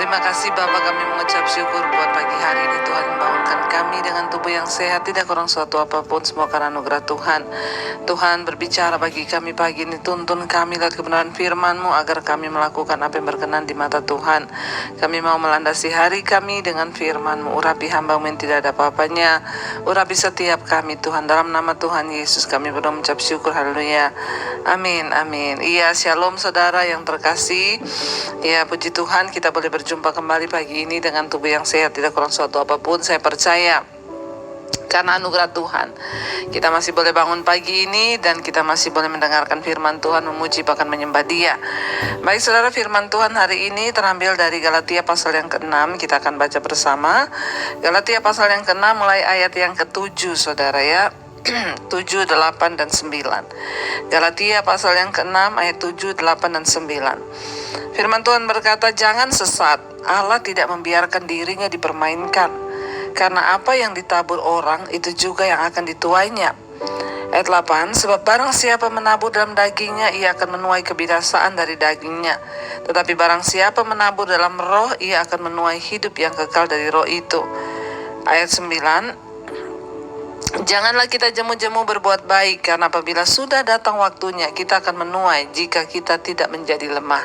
Terima kasih Bapa, kami mengucap syukur buat pagi hari ini. Tuhan membangunkan kami dengan tubuh yang sehat, tidak kurang suatu apapun, semua karena anugerah Tuhan. Tuhan berbicara bagi kami pagi ini, tuntun kami lewat kebenaran firman-Mu agar kami melakukan apa yang berkenan di mata Tuhan. Kami mau melandasi hari kami dengan firman-Mu. Urapi hamba-Mu yang tidak ada apa-apanya, urapi setiap kami Tuhan. Dalam nama Tuhan Yesus kami berdoa mengucap syukur, haleluya, amin, amin. Iya, shalom saudara yang terkasih. Ya, puji Tuhan kita boleh berjumpa kembali pagi ini dengan tubuh yang sehat, tidak kurang suatu apapun. Saya percaya karena anugerah Tuhan kita masih boleh bangun pagi ini dan kita masih boleh mendengarkan firman Tuhan, memuji bahkan menyembah Dia. Baik saudara, firman Tuhan hari ini terambil dari Galatia pasal yang ke-6. Kita akan baca bersama Galatia pasal yang ke-6 mulai ayat yang ke-7 saudara ya. 7, 8, dan 9. Galatia pasal yang ke-6 ayat 7, 8, dan 9. Firman Tuhan berkata, jangan sesat, Allah tidak membiarkan dirinya dipermainkan, karena apa yang ditabur orang itu juga yang akan dituainya. Ayat 8, sebab barang siapa menabur dalam dagingnya, ia akan menuai kebinasaan dari dagingnya. Tetapi barang siapa menabur dalam roh, ia akan menuai hidup yang kekal dari roh itu. Ayat 9, janganlah kita jemu-jemu berbuat baik, karena apabila sudah datang waktunya, kita akan menuai jika kita tidak menjadi lemah.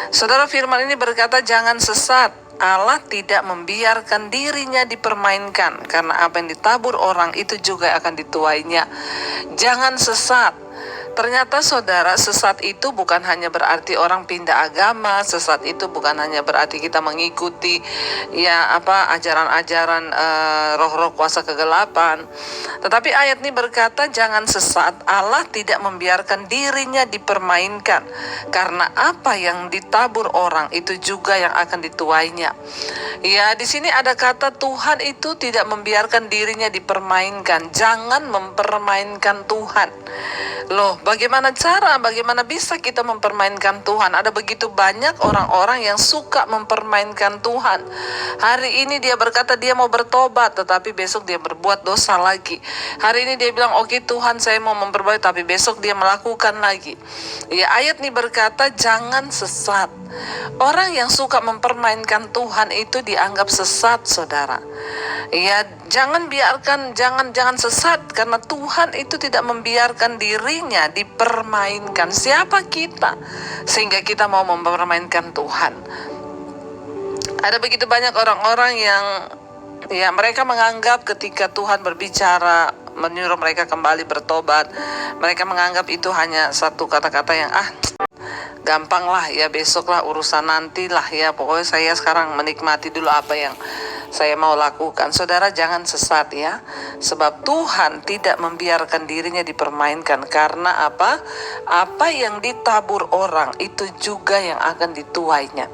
Saudara, firman ini berkata jangan sesat. Allah tidak membiarkan dirinya dipermainkan, karena apa yang ditabur orang itu juga akan dituainya. Jangan sesat. Ternyata saudara, sesat itu bukan hanya berarti orang pindah agama, sesat itu bukan hanya berarti kita mengikuti ajaran-ajaran roh-roh kuasa kegelapan. Tetapi ayat ini berkata jangan sesat, Allah tidak membiarkan dirinya dipermainkan, karena apa yang ditabur orang itu juga yang akan dituainya. Ya, di sini ada kata Tuhan itu tidak membiarkan dirinya dipermainkan. Jangan mempermainkan Tuhan. Loh, bagaimana bisa kita mempermainkan Tuhan? Ada begitu banyak orang-orang yang suka mempermainkan Tuhan. Hari ini dia berkata dia mau bertobat, tetapi besok dia berbuat dosa lagi. Hari ini dia bilang, oke Tuhan saya mau memperbaiki, tapi besok dia melakukan lagi. Ya, ayat ini berkata jangan sesat. Orang yang suka mempermainkan Tuhan itu dianggap sesat, saudara. Ya, jangan sesat, karena Tuhan itu tidak membiarkan dirinya dipermainkan. Siapa kita sehingga kita mau mempermainkan Tuhan? Ada begitu banyak orang-orang yang mereka menganggap ketika Tuhan berbicara menyuruh mereka kembali bertobat, mereka menganggap itu hanya satu kata-kata yang gampang lah ya, besok lah, urusan nanti lah ya, pokoknya saya sekarang menikmati dulu apa yang saya mau lakukan. Saudara, jangan sesat ya, sebab Tuhan tidak membiarkan dirinya dipermainkan, karena apa yang ditabur orang itu juga yang akan dituainya.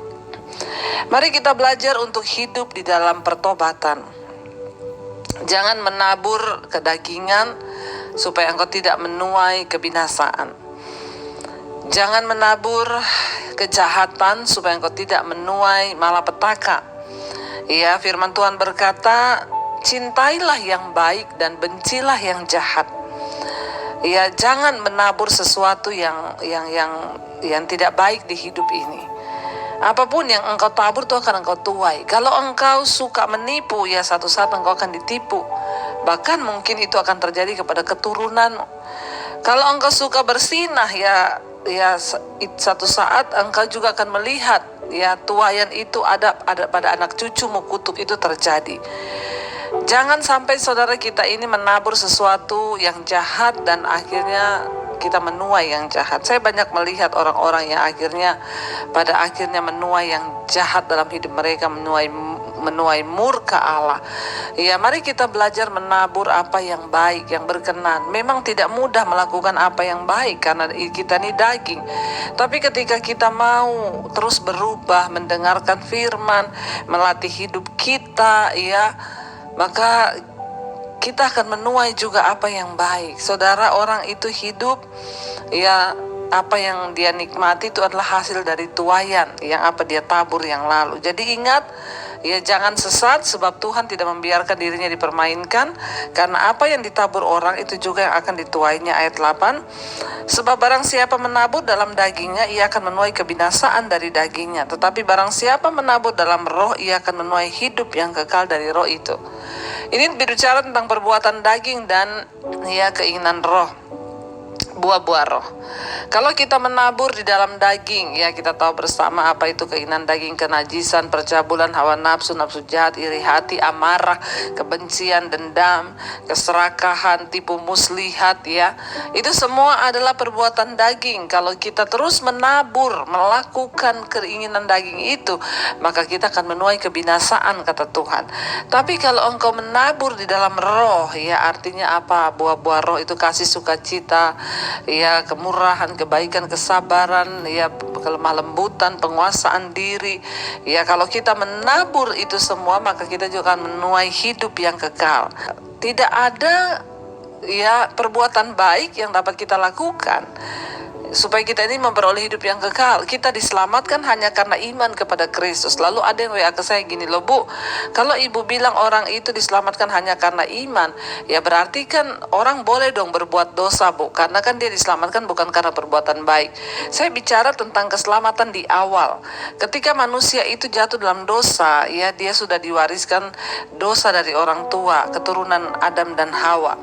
Mari kita belajar untuk hidup di dalam pertobatan. Jangan menabur kedagingan supaya engkau tidak menuai kebinasaan. Jangan menabur kejahatan supaya engkau tidak menuai malapetaka. Ya, firman Tuhan berkata, cintailah yang baik dan bencilah yang jahat. Ya, jangan menabur sesuatu yang tidak baik di hidup ini. Apapun yang engkau tabur itu akan engkau tuai. Kalau engkau suka menipu, ya satu saat engkau akan ditipu. Bahkan mungkin itu akan terjadi kepada keturunanmu. Kalau engkau suka bersinah, ya satu saat engkau juga akan melihat ya tuaian itu ada pada anak cucumu, kutub itu terjadi. Jangan sampai saudara kita ini menabur sesuatu yang jahat dan akhirnya kita menuai yang jahat. Saya banyak melihat orang-orang yang pada akhirnya menuai yang jahat dalam hidup mereka, menuai murka Allah. Ya, mari kita belajar menabur apa yang baik, yang berkenan. Memang tidak mudah melakukan apa yang baik karena kita ini daging. Tapi ketika kita mau terus berubah, mendengarkan firman, melatih hidup kita, ya, maka kita akan menuai juga apa yang baik. Saudara, orang itu hidup ya apa yang dia nikmati itu adalah hasil dari tuaian yang apa dia tabur yang lalu. Jadi ingat, ya jangan sesat, sebab Tuhan tidak membiarkan dirinya dipermainkan, karena apa yang ditabur orang itu juga yang akan dituainya. Ayat 8, sebab barang siapa menabur dalam dagingnya, ia akan menuai kebinasaan dari dagingnya, tetapi barang siapa menabur dalam roh, ia akan menuai hidup yang kekal dari roh itu. Ini berbicara tentang perbuatan daging dan ya keinginan roh, buah-buah roh. Kalau kita menabur di dalam daging, ya kita tahu bersama apa itu keinginan daging: kenajisan, percabulan, hawa nafsu, nafsu jahat, iri hati, amarah, kebencian, dendam, keserakahan, tipu muslihat, ya. Itu semua adalah perbuatan daging. Kalau kita terus menabur, melakukan keinginan daging itu, maka kita akan menuai kebinasaan, kata Tuhan. Tapi kalau engkau menabur di dalam roh, ya artinya apa? Buah-buah roh itu kasih, sukacita, ya kemurahan, kebaikan, kesabaran, ya kelemah lembutan, penguasaan diri. Ya kalau kita menabur itu semua, maka kita juga akan menuai hidup yang kekal. Tidak ada ya perbuatan baik yang dapat kita lakukan supaya kita ini memperoleh hidup yang kekal. Kita diselamatkan hanya karena iman kepada Kristus. Lalu ada yang WA ke saya gini, loh Bu, kalau ibu bilang orang itu diselamatkan hanya karena iman, ya berarti kan orang boleh dong berbuat dosa, Bu, karena kan dia diselamatkan bukan karena perbuatan baik. Saya bicara tentang keselamatan di awal. Ketika manusia itu jatuh dalam dosa, ya dia sudah diwariskan dosa dari orang tua, keturunan Adam dan Hawa.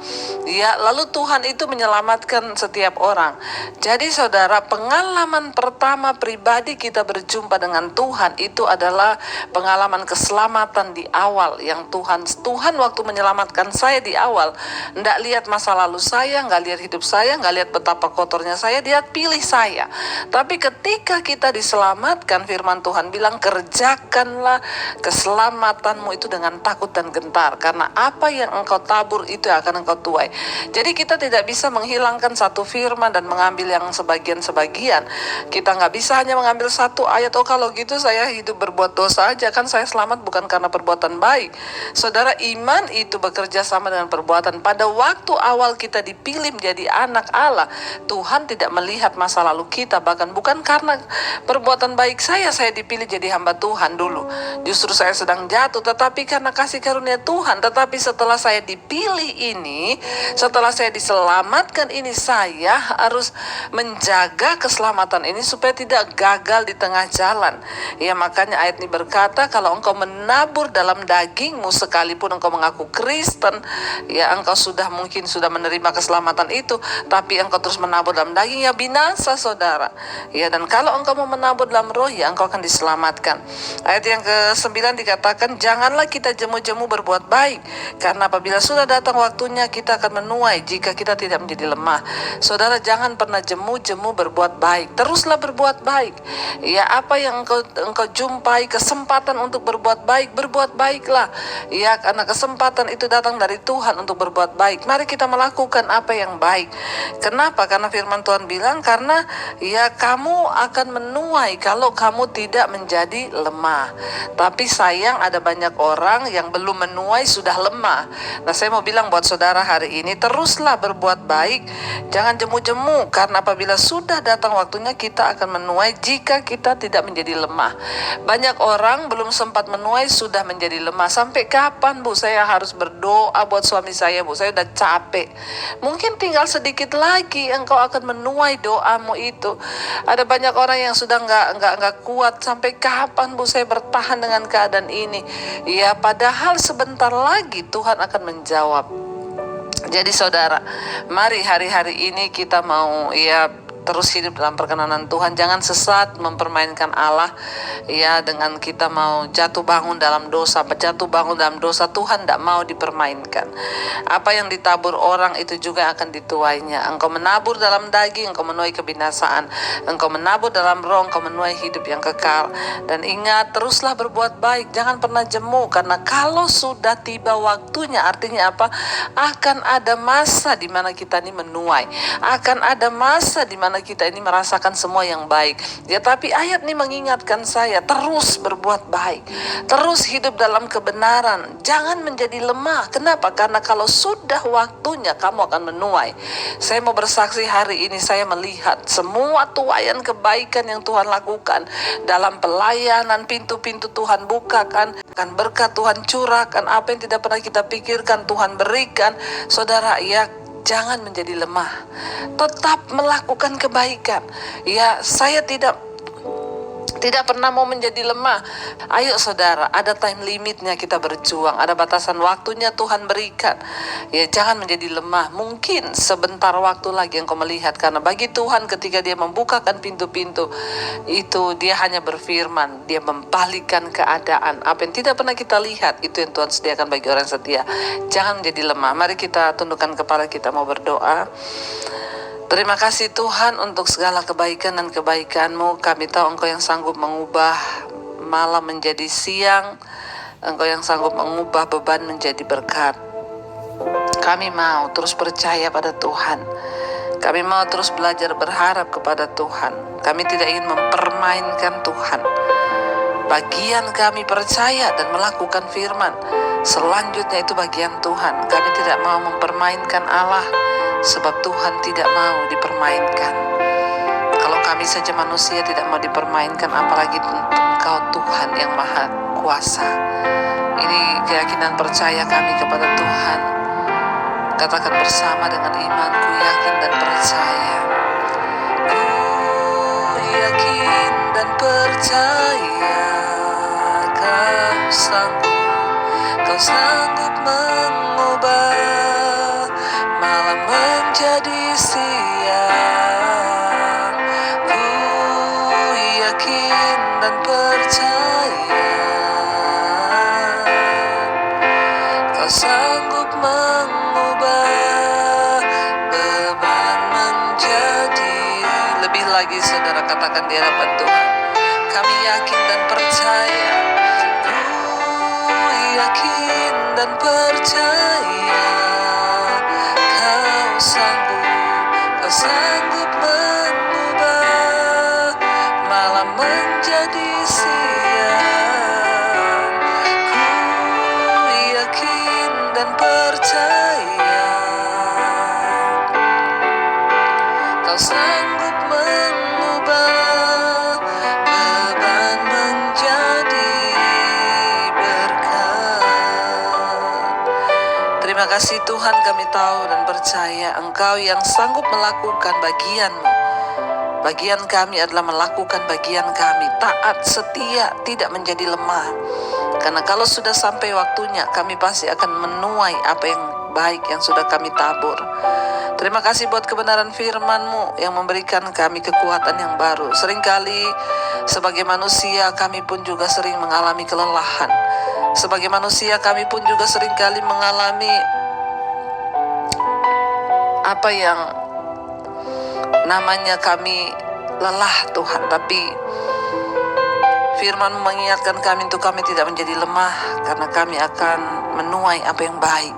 Ya, lalu Tuhan itu menyelamatkan setiap orang. Jadi saudara, pengalaman pertama pribadi kita berjumpa dengan Tuhan itu adalah pengalaman keselamatan di awal yang Tuhan waktu menyelamatkan saya di awal, enggak lihat masa lalu saya, enggak lihat hidup saya, enggak lihat betapa kotornya saya, dia pilih saya. Tapi ketika kita diselamatkan, firman Tuhan bilang, kerjakanlah keselamatanmu itu dengan takut dan gentar, karena apa yang engkau tabur itu akan engkau tuai. Jadi kita tidak bisa menghilangkan satu firman dan mengambil yang sebagian-sebagian. Kita nggak bisa hanya mengambil satu ayat, oh kalau gitu saya hidup berbuat dosa aja, kan saya selamat bukan karena perbuatan baik. Saudara, iman itu bekerja sama dengan perbuatan. Pada waktu awal kita dipilih menjadi anak Allah, Tuhan tidak melihat masa lalu kita, bahkan bukan karena perbuatan baik saya dipilih jadi hamba Tuhan dulu. Justru saya sedang jatuh, tetapi karena kasih karunia Tuhan. Tetapi setelah saya dipilih ini, setelah saya diselamatkan ini, saya harus menjaga keselamatan ini supaya tidak gagal di tengah jalan. Ya makanya ayat ini berkata, kalau engkau menabur dalam dagingmu, sekalipun engkau mengaku Kristen, ya engkau mungkin sudah menerima keselamatan itu, tapi engkau terus menabur dalam daging, ya binasa, saudara. Ya, dan kalau engkau mau menabur dalam roh, ya engkau akan diselamatkan. Ayat yang ke-9 dikatakan, janganlah kita jemu-jemu berbuat baik, karena apabila sudah datang waktunya kita akan menuai jika kita tidak menjadi lemah. Saudara, jangan pernah jemu-jemu berbuat baik, teruslah berbuat baik. Ya, apa yang engkau jumpai kesempatan untuk berbuat baik, berbuat baiklah. Ya, karena kesempatan itu datang dari Tuhan untuk berbuat baik. Mari kita melakukan apa yang baik. Kenapa? Karena firman Tuhan bilang, karena ya kamu akan menuai kalau kamu tidak menjadi lemah. Tapi sayang, ada banyak orang yang belum menuai sudah lemah. Nah, saya mau bilang buat saudara hari ini, teruslah berbuat baik, jangan jemu-jemu, karena apabila sudah datang waktunya kita akan menuai jika kita tidak menjadi lemah. Banyak orang belum sempat menuai sudah menjadi lemah. Sampai kapan, Bu, saya harus berdoa buat suami saya, Bu, saya udah capek. Mungkin tinggal sedikit lagi engkau akan menuai doamu itu. Ada banyak orang yang sudah nggak kuat. Sampai kapan, Bu, saya bertahan dengan keadaan ini? Ya, padahal sebentar lagi Tuhan akan menjawab. Jadi saudara, mari hari-hari ini kita mau terus hidup dalam perkenanan Tuhan. Jangan sesat mempermainkan Allah, ya, dengan kita mau jatuh bangun dalam dosa. Tuhan tidak mau dipermainkan. Apa yang ditabur orang itu juga akan dituainya. Engkau menabur dalam daging, engkau menuai kebinasaan. Engkau menabur dalam roh, engkau menuai hidup yang kekal. Dan ingat, teruslah berbuat baik, jangan pernah jemu, karena kalau sudah tiba waktunya, artinya apa? Akan ada masa di mana kita ini menuai. Akan ada masa di mana mana kita ini merasakan semua yang baik. Ya, tapi ayat ini mengingatkan saya terus berbuat baik, terus hidup dalam kebenaran, jangan menjadi lemah. Kenapa? Karena kalau sudah waktunya kamu akan menuai. Saya mau bersaksi hari ini, saya melihat semua tuaian kebaikan yang Tuhan lakukan dalam pelayanan, pintu-pintu Tuhan bukakan, kan berkat Tuhan curahkan, apa yang tidak pernah kita pikirkan Tuhan berikan. Saudara, ya, jangan menjadi lemah, tetap melakukan kebaikan. Ya, saya tidak pernah mau menjadi lemah. Ayo saudara, ada time limitnya kita berjuang, ada batasan waktunya Tuhan berikan. Ya, jangan menjadi lemah. Mungkin sebentar waktu lagi yang kau melihat, karena bagi Tuhan ketika dia membukakan pintu-pintu itu, dia hanya berfirman, dia membalikkan keadaan. Apa yang tidak pernah kita lihat, itu yang Tuhan sediakan bagi orang setia. Jangan menjadi lemah. Mari kita tundukkan kepala kita, mau berdoa. Terima kasih Tuhan untuk segala kebaikan dan kebaikan-Mu. Kami tahu Engkau yang sanggup mengubah malam menjadi siang. Engkau yang sanggup mengubah beban menjadi berkat. Kami mau terus percaya pada Tuhan. Kami mau terus belajar berharap kepada Tuhan. Kami tidak ingin mempermainkan Tuhan. Bagian kami percaya dan melakukan firman. Selanjutnya itu bagian Tuhan. Kami tidak mau mempermainkan Allah, sebab Tuhan tidak mau dipermainkan. Kalau kami saja manusia tidak mau dipermainkan, apalagi Engkau Tuhan yang Maha Kuasa. Ini keyakinan percaya kami kepada Tuhan. Katakan bersama dengan iman, ku yakin dan percaya. Ku yakin dan percaya Kau sanggup mengubah malam menjadi siang. Ku yakin dan percaya Kau sanggup mengubah beban menjadi lebih lagi. Saudara, katakan di hadapan Tuhan, kami yakin dan percaya. Ku yakin dan percaya Kau sanggup mengubah malam menjadi siang. Ku yakin dan percaya Kau sanggup mengubah beban menjadi berkat. Terima kasih Tuhan, kami tahu dan percaya Engkau yang sanggup melakukan bagian-Mu. Bagian kami adalah melakukan bagian kami, taat, setia, tidak menjadi lemah. Karena kalau sudah sampai waktunya, kami pasti akan menuai apa yang baik yang sudah kami tabur. Terima kasih buat kebenaran firman-Mu yang memberikan kami kekuatan yang baru. Seringkali sebagai manusia kami pun juga sering mengalami kelelahan. Sebagai manusia kami pun juga seringkali mengalami apa yang namanya kami lelah Tuhan. Tapi firman mengingatkan kami untuk kami tidak menjadi lemah, karena kami akan menuai apa yang baik.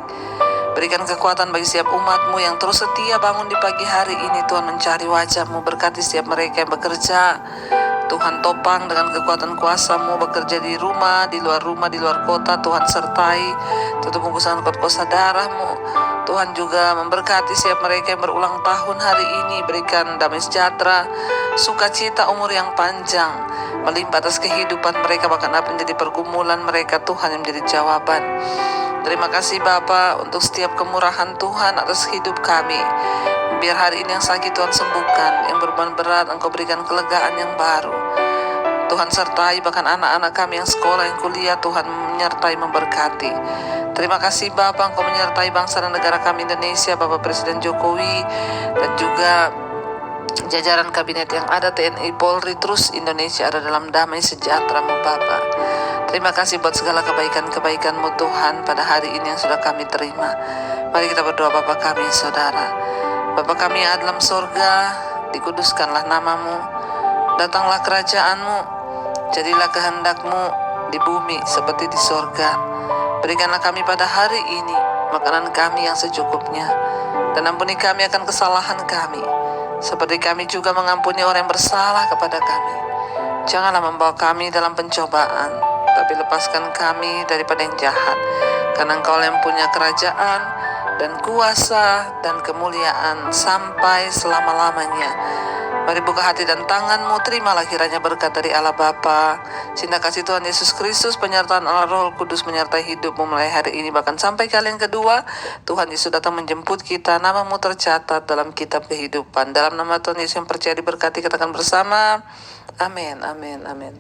Berikan kekuatan bagi setiap umat-Mu yang terus setia bangun di pagi hari ini Tuhan, mencari wajah-Mu. Berkati setiap mereka yang bekerja, Tuhan topang dengan kekuatan kuasa-Mu, bekerja di rumah, di luar kota, Tuhan sertai, tutup bungkusan kosa darah-Mu. Tuhan juga memberkati setiap mereka yang berulang tahun hari ini, berikan damai sejahtera, sukacita, umur yang panjang, melimpah atas kehidupan mereka, bahkan apa yang menjadi pergumulan mereka, Tuhan yang menjadi jawaban. Terima kasih Bapa untuk setiap kemurahan Tuhan atas hidup kami. Biar hari ini yang sakit Tuhan sembuhkan, yang beban berat Engkau berikan kelegaan yang baru. Tuhan sertai bahkan anak-anak kami yang sekolah, yang kuliah, Tuhan menyertai, memberkati. Terima kasih Bapa, Engkau menyertai bangsa dan negara kami Indonesia, Bapak Presiden Jokowi dan juga jajaran kabinet yang ada, TNI, Polri, terus Indonesia ada dalam damai sejahtera-Mu Bapa. Terima kasih buat segala kebaikan-kebaikan-Mu Tuhan pada hari ini yang sudah kami terima. Mari kita berdoa. Bapa kami, Saudara, Bapa kami yang ada dalam sorga, dikuduskanlah nama-Mu, datanglah kerajaan-Mu, jadilah kehendak-Mu di bumi seperti di sorga. Berikanlah kami pada hari ini makanan kami yang secukupnya, dan ampuni kami akan kesalahan kami, seperti kami juga mengampuni orang yang bersalah kepada kami. Janganlah membawa kami dalam pencobaan, tapi lepaskan kami daripada yang jahat. Karena Engkau yang punya kerajaan dan kuasa dan kemuliaan sampai selama-lamanya. Mari buka hati dan tanganmu, terimalah kiranya berkat dari Allah Bapa, cinta kasih Tuhan Yesus Kristus, penyertaan Allah Roh Kudus menyertai hidupmu mulai hari ini bahkan sampai kali yang kedua. Tuhan Yesus datang menjemput kita, namamu tercatat dalam kitab kehidupan. Dalam nama Tuhan Yesus yang percaya diberkati, katakan bersama, amin, amin, amin.